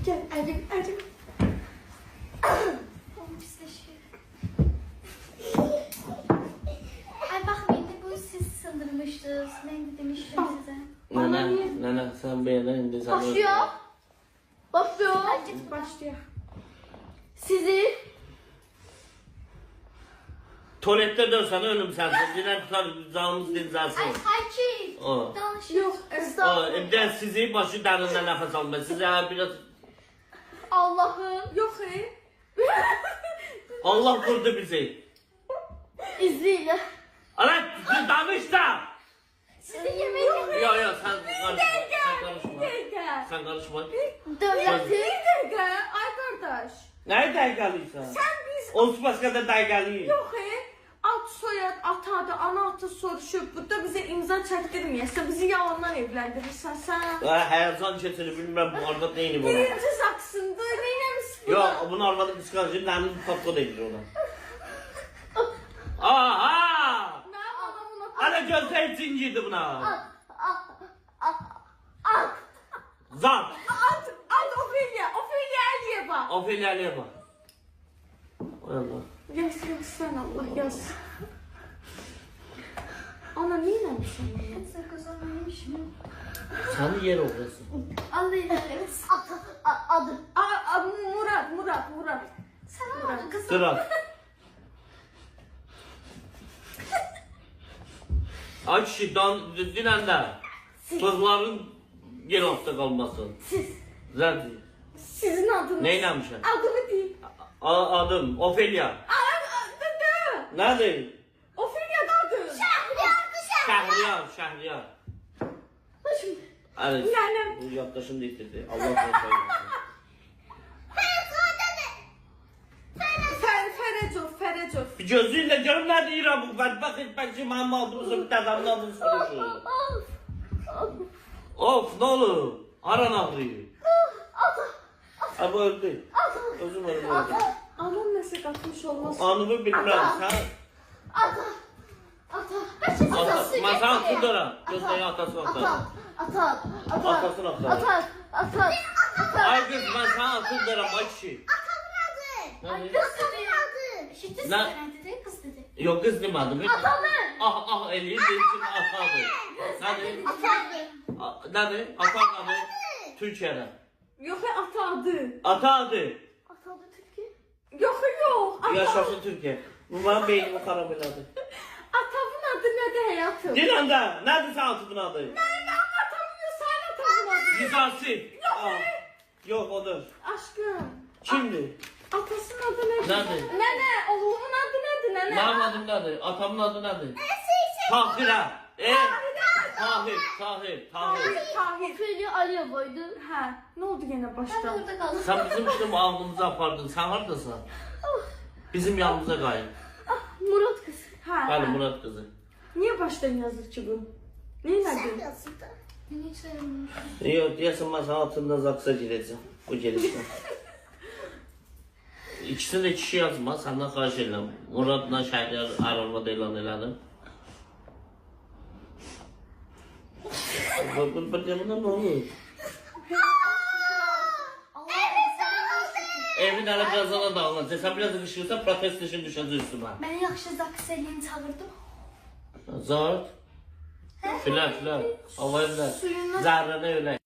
Gel. Acım. Pisleşiyor. Ay bakmayın bu siz sındırmıştınız. Ben de demiştim size. Nene sen beğenen de sen Başlıyor. Sizi tuvalette dönsen ölüm sensin. Diler tutar canımız dinlensin. Ay Haki. O. yok. Bir de sizi başı derinden nefes almayın. Size biraz Allah'ım. Yok Allah vurdu bizi. İzniyle. Ana danış da. Sizin yemeğiniz. Yok sen karışma. Devletin. Ay kardeş. Ne daygalıysa? Sen biz Olsun başka da daygalıyım. yok Ad soyad, ata adı, ana adı soruşup burada bize imza çəkdirməyəsən, bizi yalandan evləndirirsən sən. Hayatsan keçini bilmem bu arvad neyini bu. Birinci saksındı, neynəmiş bu? Yok bunun arvadı kıskancı namin patko değil ona. Aha! Mən adamına Ana gözler zincirdi buna. Zat. Ad Ofelia Əliyeva. Ofelia Aliyeva. Oy Allah. Yaz sən Allah yaz. Ana neynəmişsən bunu? Sakız olmamışım. Sen yer orası. Allah ilerleriz. Adı. Murat. Sen oldu kızım. Sıra. Ay kişi dinen de kızların yer altta kalmasın. Siz. Zerdi. Sizin adınız. Neylemişsin? Adını deyin. Adım Ofelia. Adı. Nerede? Ofelia adı. Şehriyar. Başım. Evet. Yani- Bu yaklaşım değiştirdi. Allah korusun. Ferəcov. Bir gözüyle görüm nerede İran bu? Bak etmekçi mamma aldığımızı bir tadamını aldığımızı soruyor. Of ne olur. Aran ağrıyor. Abi öldü. Özüm öldü. Anam nəsə qatmış olmaz. Anımı bilmem. Sen masa atıldıra. Gözleri atasını atar. Atasını atar. Ay kız ben sana atıldıra maçı. Ne? Şiddet Ne? dedi kız dedi. Yok kız demedim. Ah eli değilsin atadı. Nerede? Atadı. Türkiye'de. Yox, ata adı. Atadı. Atalı Türkiye. Yox. Ata. Yaşasın Türkiye. Bu benim beynimi karabeladı. Atamın adı nədir həyatım? Dilan da. Nerede sen atadın adı? Mənim atamın yox, sənin atamın adı. Yüzarsi. Yok odur. Aşkım. Kimdi? Atasının adı nədir? Nədir? Nənə, oğlumun adı nədir nənə? Benim adım nedir? Atamın adı nedir? Tahir'e. Tahir. Tahir. Ofelia Aliyeva'ydı. Hə, nə oldu yenə Ben başdan? orada kaldım. Sen bizim işte ağlımızı apardın. Sen haradasın? Bizim yanımıza kayın. Murat kız. Hə. Hadi Murat kızı. Niyə başdan yazır ki bu? Neynədir? Beni hiç sevmemiş. Yok diyorsun ben sana altında zaksa gireceğim. Bu gelişme. İkisini de kişi yazma. Senden karşı eylem. Murat'la Şehriyar ayrılma ilan elədim. Bu demine ne olur? Evin hele birazdan dağılacak. Sen biraz ışırsan protest için düşeceğiz üstüme. Ben yaxşı Zakselini çağırdım. Zart. Filan. Havayla. Zerrene öyle.